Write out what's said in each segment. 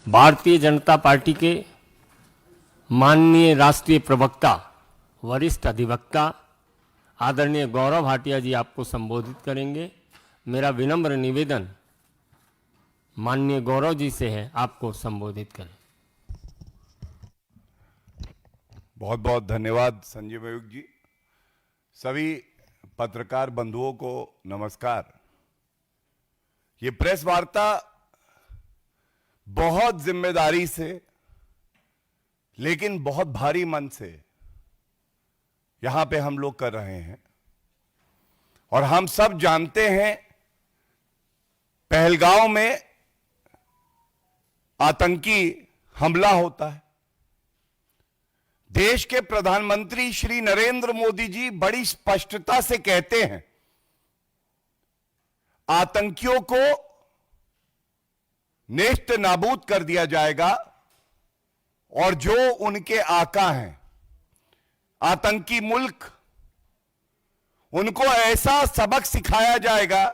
Bharatiya Janata party के माननीय राष्ट्रीय प्रवक्ता वरिष्ठ अधिवक्ता आदरणीय गौरव भाटिया जी आपको संबोधित करेंगे। मेरा विनम्र निवेदन माननीय गौरव जी से है, आपको संबोधित करें। बहुत बहुत धन्यवाद संजय मयूख जी। सभी पत्रकार बंधुओं को नमस्कार। ये प्रेस वार्ता बहुत जिम्मेदारी से लेकिन बहुत भारी मन से यहां पे हम लोग कर रहे हैं और हम सब जानते हैं पहलगांव में आतंकी हमला होता है। देश के प्रधानमंत्री श्री नरेंद्र मोदी जी बड़ी स्पष्टता से कहते हैं आतंकियों को नेस्त नाबूद कर दिया जाएगा और जो उनके आका हैं आतंकी मुल्क, उनको ऐसा सबक सिखाया जाएगा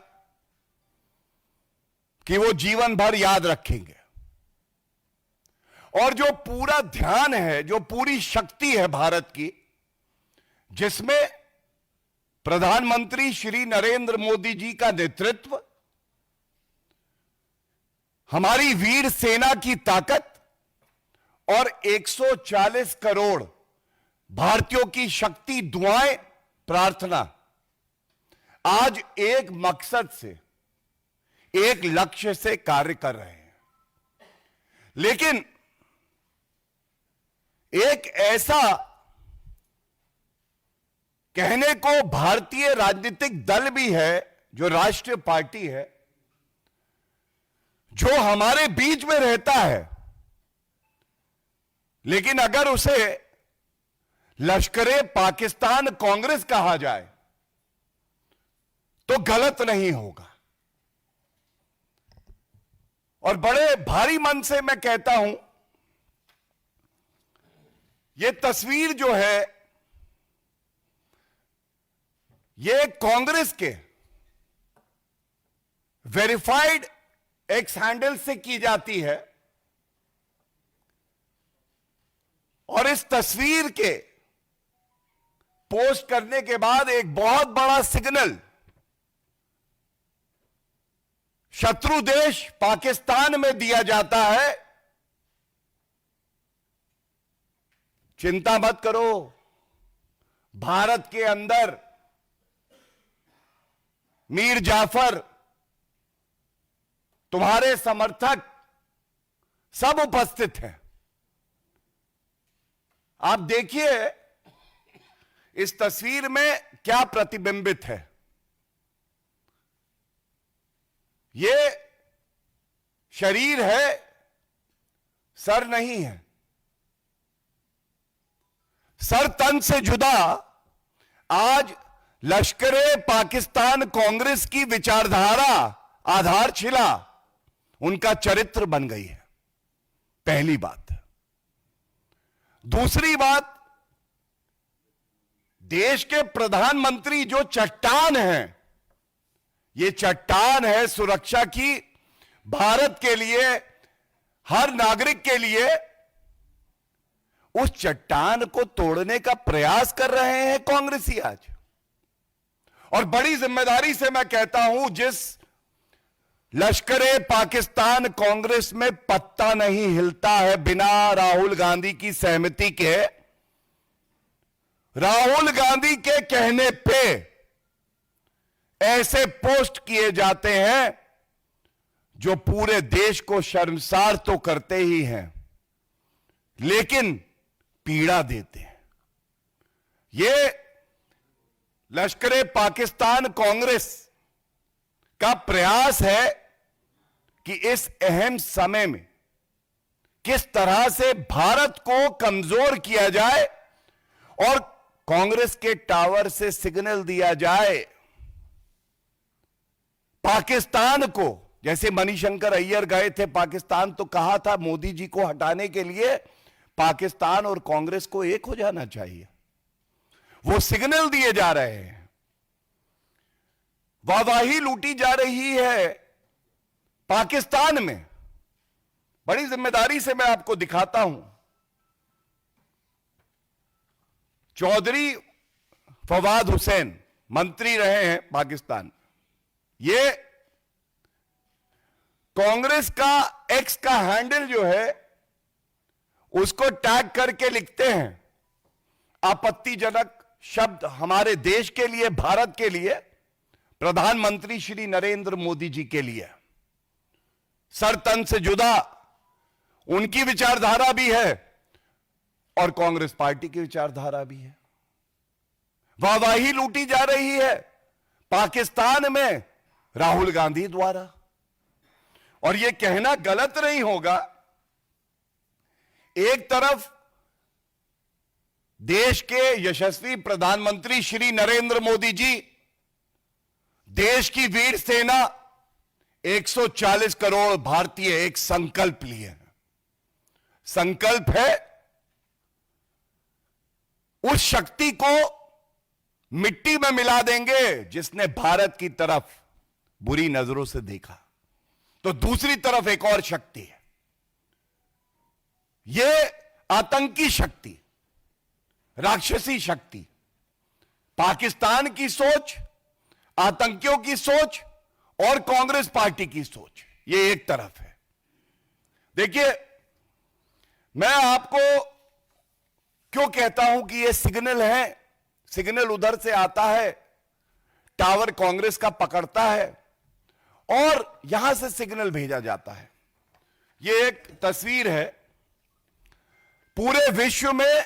कि वो जीवन भर याद रखेंगे। और जो पूरा ध्यान है, जो पूरी शक्ति है भारत की, जिसमें प्रधानमंत्री श्री नरेंद्र मोदी जी का नेतृत्व, हमारी वीर सेना की ताकत और 140 करोड़ भारतीयों की शक्ति, दुआएं, प्रार्थना आज एक मकसद से, एक लक्ष्य से कार्य कर रहे हैं। लेकिन एक ऐसा कहने को भारतीय राजनीतिक दल भी है जो राष्ट्रीय पार्टी है, जो हमारे बीच में रहता है, लेकिन अगर उसे लश्करे पाकिस्तान कांग्रेस कहा जाए तो गलत नहीं होगा। और बड़े भारी मन से मैं कहता हूं, यह तस्वीर जो है यह कांग्रेस के वेरीफाइड एक्स हैंडल से की जाती है और इस तस्वीर के पोस्ट करने के बाद एक बहुत बड़ा सिग्नल शत्रु देश पाकिस्तान में दिया जाता है, चिंता मत करो, भारत के अंदर मीर जाफर, तुम्हारे समर्थक सब उपस्थित हैं। आप देखिए इस तस्वीर में क्या प्रतिबिंबित है। ये शरीर है, सर नहीं है। सर तन से जुदा आज लश्करे पाकिस्तान कांग्रेस की विचारधारा, आधारशिला उनका चरित्र बन गई है। पहली बात। दूसरी बात, देश के प्रधानमंत्री जो चट्टान हैं, ये चट्टान है सुरक्षा की, भारत के लिए, हर नागरिक के लिए, उस चट्टान को तोड़ने का प्रयास कर रहे हैं कांग्रेसी आज। और बड़ी जिम्मेदारी से मैं कहता हूं, जिस लश्करे पाकिस्तान कांग्रेस में पत्ता नहीं हिलता है बिना राहुल गांधी की सहमति के। राहुल गांधी के कहने पे ऐसे पोस्ट किए जाते हैं जो पूरे देश को शर्मसार तो करते ही हैं, लेकिन पीड़ा देते हैं। ये लश्करे पाकिस्तान कांग्रेस का प्रयास है कि इस अहम समय में किस तरह से भारत को कमजोर किया जाए और कांग्रेस के टावर से सिग्नल दिया जाए पाकिस्तान को। जैसे मणिशंकर अय्यर गए थे पाकिस्तान, तो कहा था मोदी जी को हटाने के लिए पाकिस्तान और कांग्रेस को एक हो जाना चाहिए। वो सिग्नल दिए जा रहे हैं, वाहवाही लूटी जा रही है पाकिस्तान में। बड़ी जिम्मेदारी से मैं आपको दिखाता हूं। चौधरी फवाद हुसैन मंत्री रहे हैं पाकिस्तान। ये कांग्रेस का एक्स का हैंडल जो है उसको टैग करके लिखते हैं आपत्तिजनक शब्द हमारे देश के लिए, भारत के लिए, प्रधानमंत्री श्री नरेंद्र मोदी जी के लिए। सर तन से जुदा उनकी विचारधारा भी है और कांग्रेस पार्टी की विचारधारा भी है। वाहवाही लूटी जा रही है पाकिस्तान में राहुल गांधी द्वारा। और यह कहना गलत नहीं होगा, एक तरफ देश के यशस्वी प्रधानमंत्री श्री नरेंद्र मोदी जी देश की वीर सेना 140 करोड़ भारतीय एक संकल्प लिए हैं। संकल्प है उस शक्ति को मिट्टी में मिला देंगे जिसने भारत की तरफ बुरी नजरों से देखा। तो दूसरी तरफ एक और शक्ति है, यह आतंकी शक्ति, राक्षसी शक्ति। पाकिस्तान की सोच, आतंकियों की सोच और कांग्रेस पार्टी की सोच, यह एक तरफ है। देखिए, मैं आपको क्यों कहता हूं कि यह सिग्नल है। सिग्नल उधर से आता है, टावर कांग्रेस का पकड़ता है और यहां से सिग्नल भेजा जाता है। यह एक तस्वीर है। पूरे विश्व में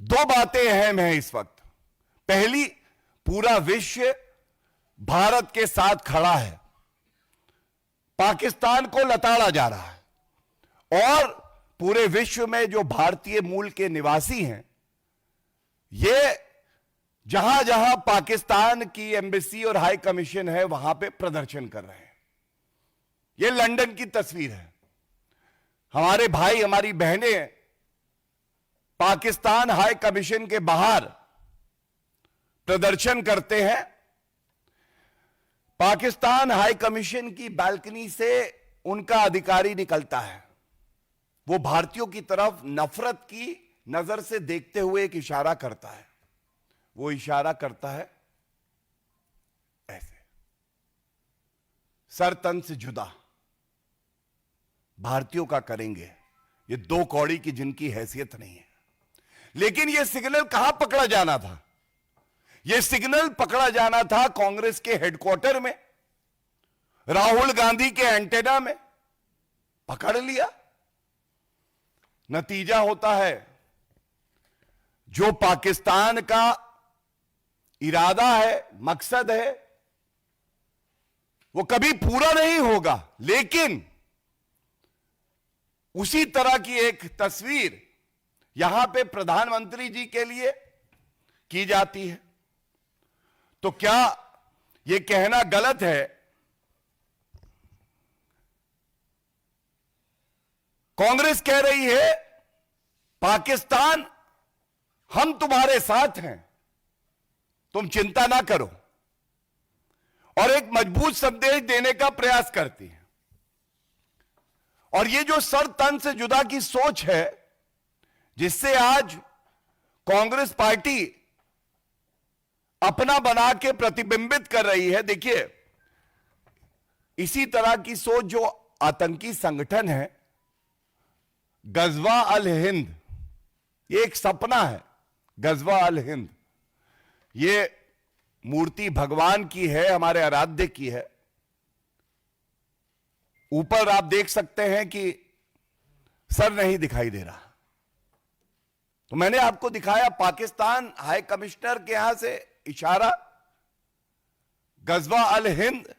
दो बातें अहम हैं इस वक्त। पहली, पूरा विश्व भारत के साथ खड़ा है, पाकिस्तान को लताड़ा जा रहा है। और पूरे विश्व में जो भारतीय मूल के निवासी हैं, ये जहां जहां पाकिस्तान की एम्बेसी और हाई कमीशन है वहां पे प्रदर्शन कर रहे हैं। ये लंदन की तस्वीर है। हमारे भाई, हमारी बहनें पाकिस्तान हाई कमीशन के बाहर प्रदर्शन करते हैं। पाकिस्तान हाई कमीशन की बालकनी से उनका अधिकारी निकलता है। वो भारतीयों की तरफ नफरत की नजर से देखते हुए एक इशारा करता है। वो इशारा करता है ऐसे, सर तन से जुदा भारतीयों का करेंगे। ये दो कौड़ी की जिनकी हैसियत नहीं है। लेकिन यह सिग्नल कहां पकड़ा जाना था? यह सिग्नल पकड़ा जाना था कांग्रेस के हेडक्वार्टर में, राहुल गांधी के एंटेना में। पकड़ लिया। नतीजा होता है, जो पाकिस्तान का इरादा है, मकसद है, वो कभी पूरा नहीं होगा। लेकिन उसी तरह की एक तस्वीर यहां पे प्रधानमंत्री जी के लिए की जाती है। तो क्या यह कहना गलत है? कांग्रेस कह रही है, पाकिस्तान हम तुम्हारे साथ हैं, तुम चिंता ना करो, और एक मजबूत संदेश देने का प्रयास करती है। और ये जो सर तन से जुदा की सोच है, जिससे आज कांग्रेस पार्टी अपना बना के प्रतिबिंबित कर रही है। देखिए, इसी तरह की सोच जो आतंकी संगठन है गजवा अल हिंद, ये एक सपना है। गजवा अल हिंद, ये मूर्ति भगवान की है, हमारे आराध्य की है। ऊपर आप देख सकते हैं कि सर नहीं दिखाई दे रहा। तो मैंने आपको दिखाया पाकिस्तान हाई कमिश्नर के यहां से इशारा। गजवा अल हिंद,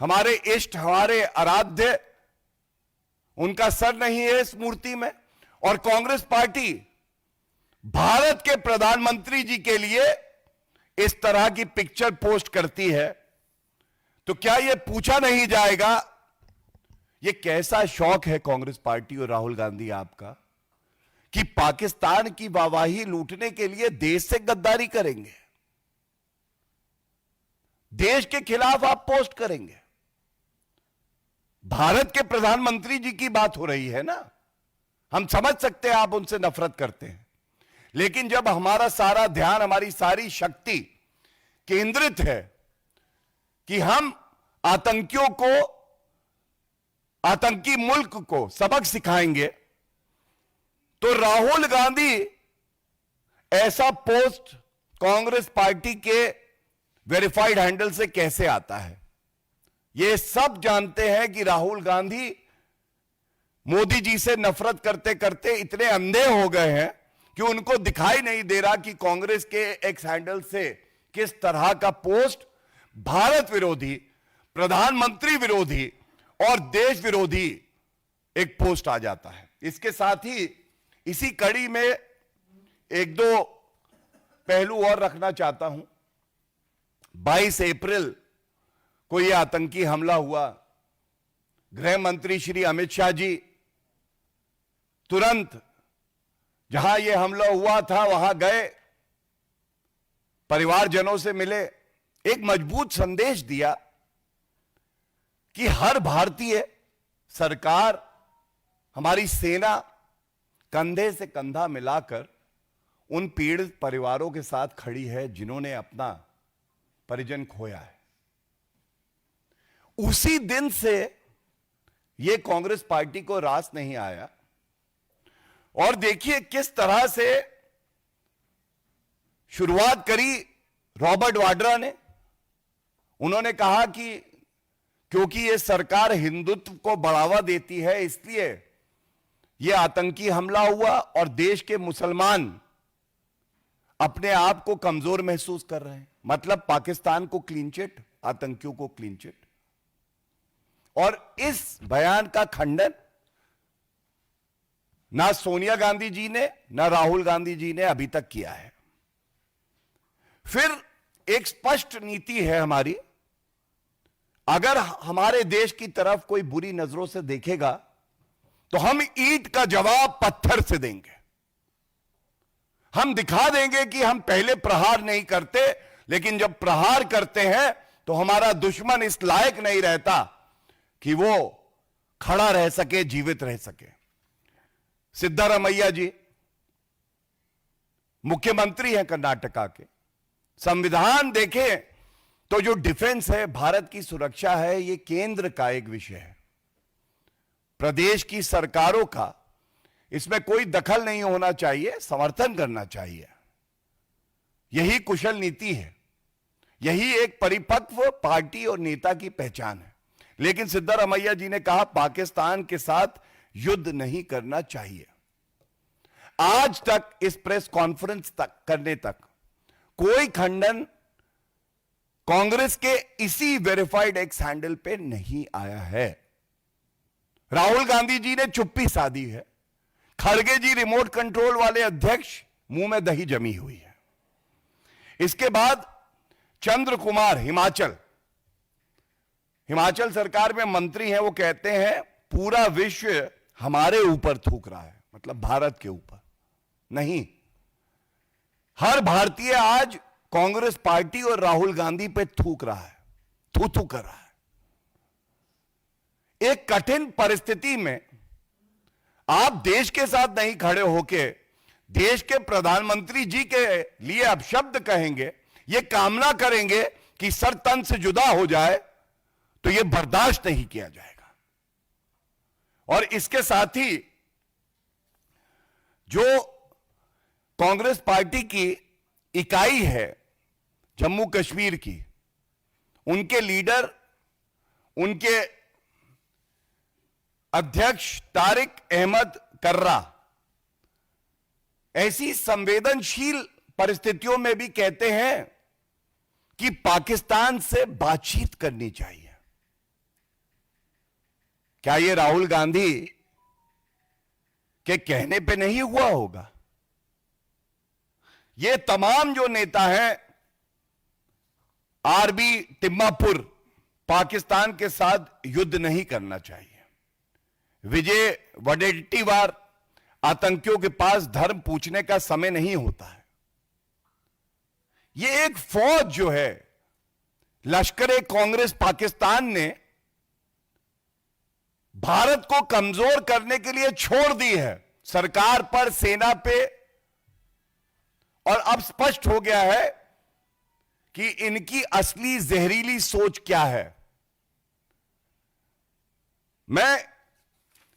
हमारे इष्ट, हमारे आराध्य, उनका सर नहीं है इस मूर्ति में। और कांग्रेस पार्टी भारत के प्रधानमंत्री जी के लिए इस तरह की पिक्चर पोस्ट करती है। तो क्या यह पूछा नहीं जाएगा, यह कैसा शौक है कांग्रेस पार्टी और राहुल गांधी आपका, कि पाकिस्तान की वाहवाही लूटने के लिए देश से गद्दारी करेंगे, देश के खिलाफ आप पोस्ट करेंगे। भारत के प्रधानमंत्री जी की बात हो रही है ना। हम समझ सकते हैं आप उनसे नफरत करते हैं, लेकिन जब हमारा सारा ध्यान, हमारी सारी शक्ति केंद्रित है कि हम आतंकियों को, आतंकी मुल्क को सबक सिखाएंगे, तो राहुल गांधी ऐसा पोस्ट कांग्रेस पार्टी के वेरीफाइड हैंडल से कैसे आता है? ये सब जानते हैं कि राहुल गांधी मोदी जी से नफरत करते करते इतने अंधे हो गए हैं कि उनको दिखाई नहीं दे रहा कि कांग्रेस के एक्स हैंडल से किस तरह का पोस्ट भारत विरोधी, प्रधानमंत्री विरोधी और देश विरोधी एक पोस्ट आ जाता है। इसके साथ ही इसी कड़ी में एक दो पहलू और रखना चाहता हूं। 22 अप्रैल को यह आतंकी हमला हुआ। गृह मंत्री श्री अमित शाह जी तुरंत जहां यह हमला हुआ था वहां गए, परिवारजनों से मिले, एक मजबूत संदेश दिया कि हर भारतीय, सरकार, हमारी सेना कंधे से कंधा मिलाकर उन पीड़ित परिवारों के साथ खड़ी है जिन्होंने अपना परिजन खोया है। उसी दिन से यह कांग्रेस पार्टी को रास नहीं आया, और देखिए किस तरह से शुरुआत करी रॉबर्ट वाड्रा ने। उन्होंने कहा कि क्योंकि यह सरकार हिंदुत्व को बढ़ावा देती है, इसलिए यह आतंकी हमला हुआ और देश के मुसलमान अपने आप को कमजोर महसूस कर रहे हैं। मतलब पाकिस्तान को क्लीन चिट, आतंकियों को क्लीन चिट। और इस बयान का खंडन ना सोनिया गांधी जी ने, ना राहुल गांधी जी ने अभी तक किया है। फिर एक स्पष्ट नीति है हमारी, अगर हमारे देश की तरफ कोई बुरी नजरों से देखेगा तो हम ईंट का जवाब पत्थर से देंगे। हम दिखा देंगे कि हम पहले प्रहार नहीं करते, लेकिन जब प्रहार करते हैं तो हमारा दुश्मन इस लायक नहीं रहता कि वो खड़ा रह सके, जीवित रह सके। सिद्धारमैया जी मुख्यमंत्री हैं कर्नाटका के। संविधान देखें तो जो डिफेंस है, भारत की सुरक्षा है, ये केंद्र का एक विषय है। प्रदेश की सरकारों का इसमें कोई दखल नहीं होना चाहिए, समर्थन करना चाहिए। यही कुशल नीति है, यही एक परिपक्व पार्टी और नेता की पहचान है। लेकिन सिद्धारमैया जी ने कहा पाकिस्तान के साथ युद्ध नहीं करना चाहिए। आज तक इस प्रेस कॉन्फ्रेंस तक करने तक कोई खंडन कांग्रेस के इसी वेरीफाइड एक्स हैंडल पे नहीं आया है। राहुल गांधी जी ने चुप्पी साधी है। खड़गे जी रिमोट कंट्रोल वाले अध्यक्ष, मुंह में दही जमी हुई है। इसके बाद चंद्र कुमार हिमाचल सरकार में मंत्री हैं, वो कहते हैं पूरा विश्व हमारे ऊपर थूक रहा है, मतलब भारत के ऊपर नहीं। हर भारतीय आज कांग्रेस पार्टी और राहुल गांधी पे थूक रहा है, थू कर रहा है। एक कठिन परिस्थिति में आप देश के साथ नहीं खड़े होके देश के प्रधानमंत्री जी के लिए अपशब्द कहेंगे, ये कामना करेंगे कि सर तन से जुदा हो जाए, तो यह बर्दाश्त नहीं किया जाएगा। और इसके साथ ही जो कांग्रेस पार्टी की इकाई है जम्मू कश्मीर की, उनके लीडर, उनके अध्यक्ष तारिक अहमद कर्रा ऐसी संवेदनशील परिस्थितियों में भी कहते हैं कि पाकिस्तान से बातचीत करनी चाहिए। क्या यह राहुल गांधी के कहने पे नहीं हुआ होगा? ये तमाम जो नेता हैं, आरबी तिम्मापुर, पाकिस्तान के साथ युद्ध नहीं करना चाहिए। विजय वडेट्टीवार, आतंकियों के पास धर्म पूछने का समय नहीं होता है। ये एक फौज जो है, लश्कर-ए कांग्रेस पाकिस्तान ने भारत को कमजोर करने के लिए छोड़ दी है सरकार पर, सेना पे। और अब स्पष्ट हो गया है कि इनकी असली जहरीली सोच क्या है। मैं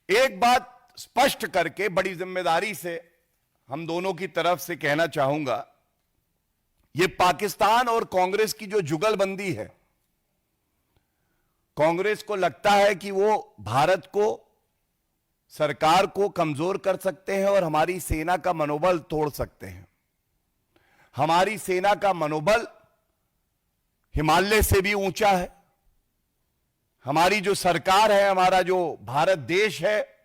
एक बात स्पष्ट करके बड़ी जिम्मेदारी से हम दोनों की तरफ से कहना चाहूंगा, यह पाकिस्तान और कांग्रेस की जो जुगलबंदी है, कांग्रेस को लगता है कि वो भारत को, सरकार को कमजोर कर सकते हैं और हमारी सेना का मनोबल तोड़ सकते हैं। हमारी सेना का मनोबल हिमालय से भी ऊंचा है। हमारी जो सरकार है, हमारा जो भारत देश है,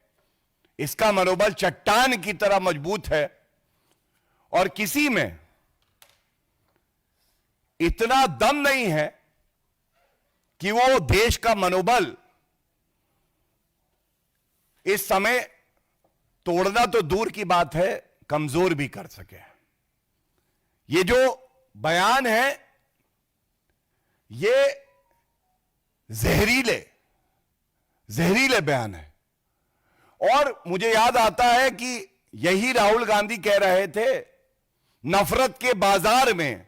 इसका मनोबल चट्टान की तरह मजबूत है। और किसी में इतना दम नहीं है कि वो देश का मनोबल इस समय तोड़ना तो दूर की बात है, कमजोर भी कर सके। ये जो बयान है, ये जहरीले बयान है। और मुझे याद आता है कि यही राहुल गांधी कह रहे थे, नफरत के बाजार में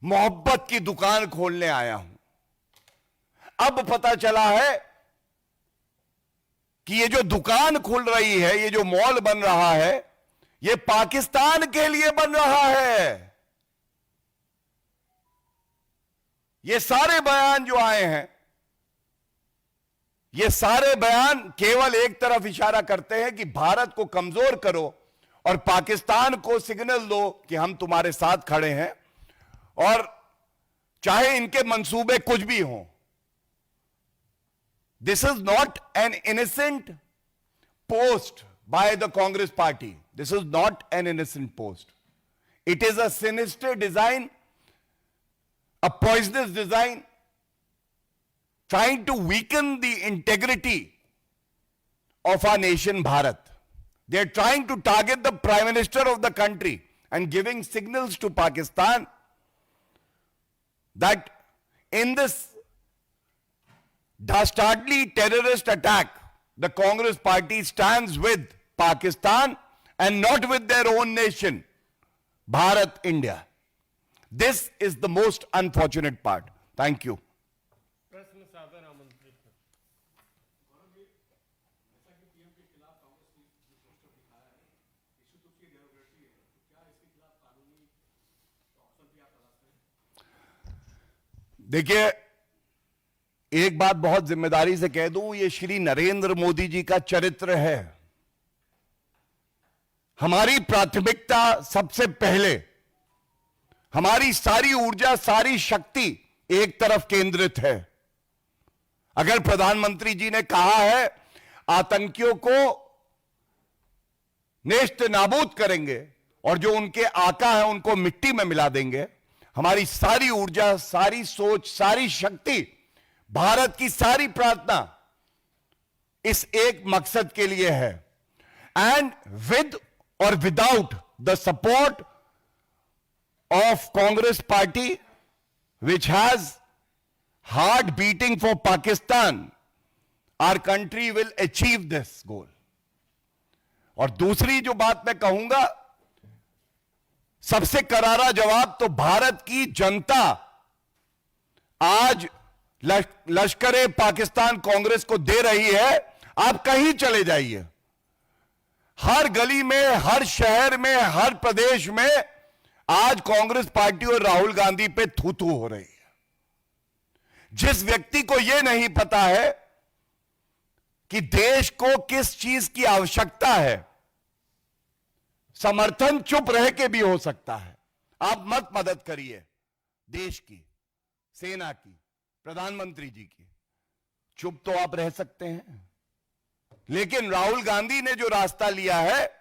मोहब्बत की दुकान खोलने आया हूं। अब पता चला है कि ये जो दुकान खुल रही है, ये जो मॉल बन रहा है, ये पाकिस्तान के लिए बन रहा है। ये सारे बयान जो आए हैं, ये सारे बयान केवल एक तरफ इशारा करते हैं कि भारत को कमजोर करो और पाकिस्तान को सिग्नल दो कि हम तुम्हारे साथ खड़े हैं, और चाहे इनके मंसूबे कुछ भी हों। This is not an innocent post by the Congress party. This is not an innocent post. It is a sinister design, a poisonous design, trying to weaken the integrity of our nation, Bharat. They are trying to target the Prime Minister of the country and giving signals to Pakistan that in this dastardly terrorist attack, the Congress party stands with Pakistan and not with their own nation, Bharat, India. This is the most unfortunate part. Thank you. प्रश्न सादर आमंत्रित है। देखिए, एक बात बहुत जिम्मेदारी से कह दूं, ये श्री नरेंद्र मोदी जी का चरित्र है। हमारी प्राथमिकता सबसे पहले, हमारी सारी ऊर्जा, सारी शक्ति एक तरफ केंद्रित है। अगर प्रधानमंत्री जी ने कहा है आतंकियों को नेस्त नाबूद करेंगे और जो उनके आका है उनको मिट्टी में मिला देंगे, हमारी सारी ऊर्जा, सारी सोच, सारी शक्ति, भारत की सारी प्रार्थना इस एक मकसद के लिए है। And with or without the support of Congress party, which has heart beating for Pakistan, our country will achieve this goal. और दूसरी जो बात मैं कहूंगा, सबसे करारा जवाब तो भारत की जनता आज लश्कर पाकिस्तान कांग्रेस को दे रही है। आप कहीं चले जाइए, हर गली में, हर शहर में, हर प्रदेश में आज कांग्रेस पार्टी और राहुल गांधी पे थू थू हो रही है। जिस व्यक्ति को यह नहीं पता है कि देश को किस चीज की आवश्यकता है, समर्थन चुप रह के भी हो सकता है। आप मत मदद करिए देश की, सेना की, प्रधानमंत्री जी की, चुप तो आप रह सकते हैं। लेकिन राहुल गांधी ने जो रास्ता लिया है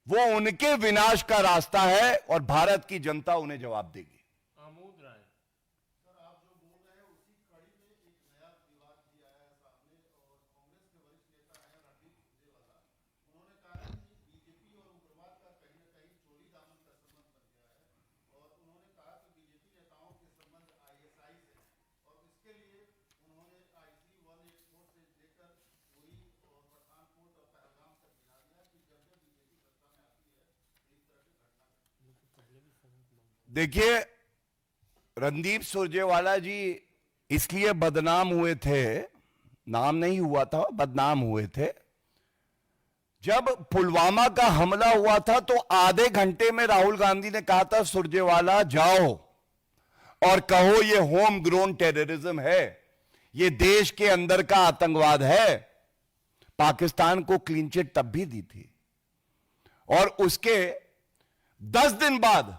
वो उनके विनाश का रास्ता है और भारत की जनता उन्हें जवाब देगी। आमोद राय। सर, आप जो बोल रहे हैं उसी कड़ी में एक नया विवाद भी आया है सामने, और कांग्रेस के वरिष्ठ नेता हैं रणदीप सुरजेवाला। उन्होंने कहा है कि बीजेपी और उग्रवाद का कहीं न कहीं चोरी दामन का संबंध बन गया है, और उन्होंने कहा कि बीजेपी नेताओं के संबंध आईएसआई से हैं, और इसके लिए उन्होंने IC-184 देखिए, रणदीप सुरजेवाला जी इसलिए बदनाम हुए थे, नाम नहीं हुआ था, बदनाम हुए थे। जब पुलवामा का हमला हुआ था तो आधे घंटे में राहुल गांधी ने कहा था सुरजेवाला जाओ और कहो ये होम ग्रोन टेररिज्म है, ये देश के अंदर का आतंकवाद है। पाकिस्तान को क्लीन चिट तब भी दी थी और उसके 10 दिन बाद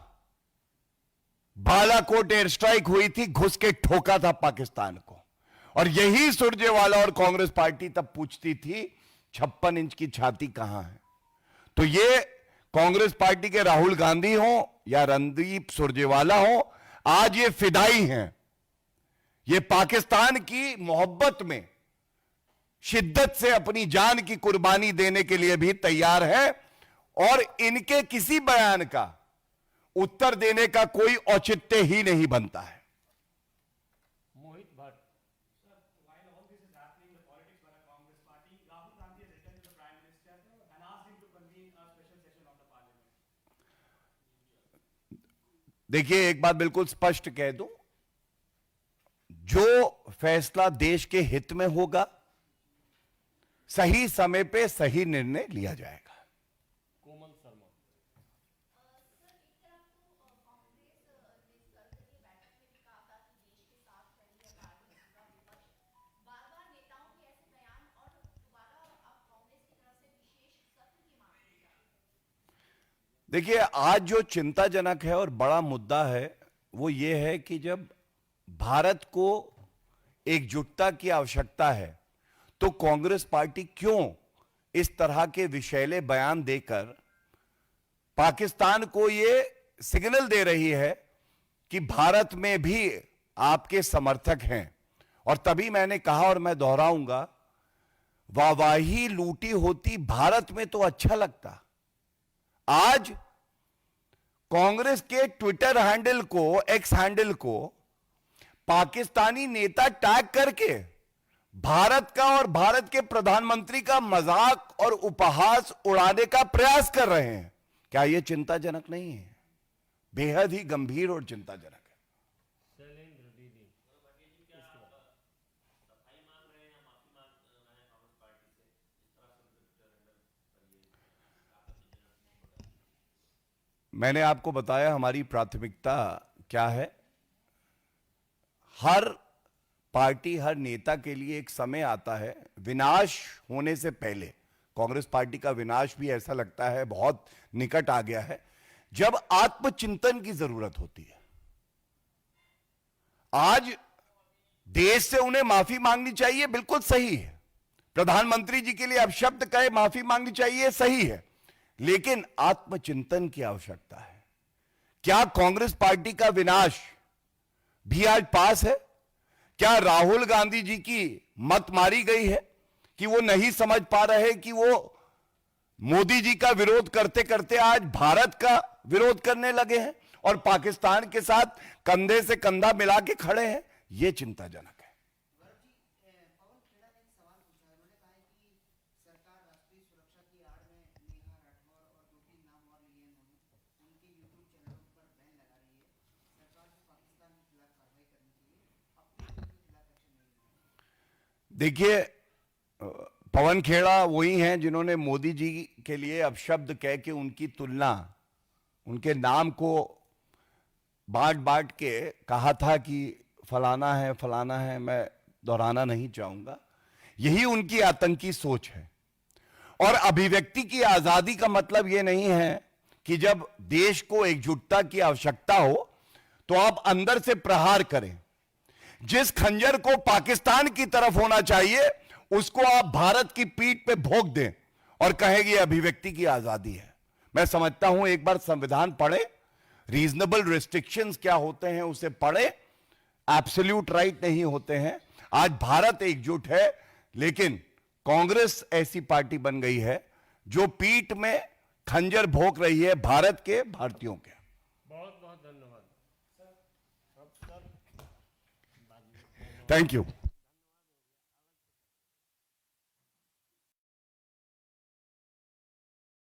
बालाकोट एयर स्ट्राइक हुई थी, घुस के ठोका था पाकिस्तान को। और यही सुरजेवाला और कांग्रेस पार्टी तब पूछती थी 56 इंच की छाती कहां है। तो ये कांग्रेस पार्टी के राहुल गांधी हो या रणदीप सुरजेवाला हो, आज ये फिदाई हैं। ये पाकिस्तान की मोहब्बत में शिद्दत से अपनी जान की कुर्बानी देने के लिए भी तैयार है और इनके किसी बयान का उत्तर देने का कोई औचित्य ही नहीं बनता है। मोहित Bhatt. Sir, while all this is happening, the politics by the Congress party, Rahul Gandhi has written to the Prime Minister and asked him to convene a special session of the Parliament. देखिए, एक बात बिल्कुल स्पष्ट कह दूं, जो फैसला देश के हित में होगा, सही समय पे सही निर्णय लिया जाएगा। कोमल शर्मा। देखिए, आज जो चिंताजनक है और बड़ा मुद्दा है वो ये है कि जब भारत को एकजुटता की आवश्यकता है तो कांग्रेस पार्टी क्यों इस तरह के विषैले बयान देकर पाकिस्तान को ये सिग्नल दे रही है कि भारत में भी आपके समर्थक हैं। और तभी मैंने कहा और मैं दोहराऊंगा, वाहवाही लूटी होती भारत में तो अच्छा लगता। आज कांग्रेस के ट्विटर हैंडल को, एक्स हैंडल को पाकिस्तानी नेता टैग करके भारत का और भारत के प्रधानमंत्री का मजाक और उपहास उड़ाने का प्रयास कर रहे हैं। क्या यह चिंताजनक नहीं है? बेहद ही गंभीर और चिंताजनक है। शैलेंद्र दीदी। मैंने आपको बताया हमारी प्राथमिकता क्या है। हर पार्टी, हर नेता के लिए एक समय आता है, विनाश होने से पहले, कांग्रेस पार्टी का विनाश भी ऐसा लगता है बहुत निकट आ गया है, जब आत्मचिंतन की जरूरत होती है। आज देश से उन्हें माफी मांगनी चाहिए, बिल्कुल सही है। प्रधानमंत्री जी के लिए अब शब्द कहे माफी मांगनी चाहिए, सही है। लेकिन आत्मचिंतन की आवश्यकता है। क्या कांग्रेस पार्टी का विनाश भी आज पास है? क्या राहुल गांधी जी की मत मारी गई है कि वो नहीं समझ पा रहे कि वो मोदी जी का विरोध करते करते आज भारत का विरोध करने लगे हैं और पाकिस्तान के साथ कंधे से कंधा मिला के खड़े हैं? यह चिंताजनक है। पवन खेड़ा ने एक सवाल पूछा है। उन्होंने कहा है कि सरकार राष्ट्रीय सुरक्षा की आड़ में नेहा राठौर और 2-3 नाम और लिए उन्होंने उनके यूट्यूब चैनलों पर बैन लगा रही है। सरकार को पाकिस्तान के खिलाफ कार्रवाई करनी चाहिए, अपने लोगों के खिलाफ एक्शन नहीं लेना। देखिए, पवन खेड़ा वही हैं जिन्होंने मोदी जी के लिए अपशब्द कह के उनकी तुलना, उनके नाम को बांट बांट के कहा था कि फलाना है। मैं दोहराना नहीं चाहूंगा। यही उनकी आतंकी सोच है। और अभिव्यक्ति की आजादी का मतलब यह नहीं है कि जब देश को एकजुटता की आवश्यकता हो तो आप अंदर से प्रहार करें। जिस खंजर को पाकिस्तान की तरफ होना चाहिए उसको आप भारत की पीठ पे भोंक दें और कहें कि अभिव्यक्ति की आजादी है। मैं समझता हूं एक बार संविधान पढ़े, रीजनेबल रिस्ट्रिक्शंस क्या होते हैं उसे पढ़े, एब्सोल्यूट राइट नहीं होते हैं। आज भारत एकजुट है, लेकिन कांग्रेस ऐसी पार्टी बन गई है जो पीठ में खंजर भोंक रही है भारत के, भारतीयों के। बहुत बहुत धन्यवाद। Thank you.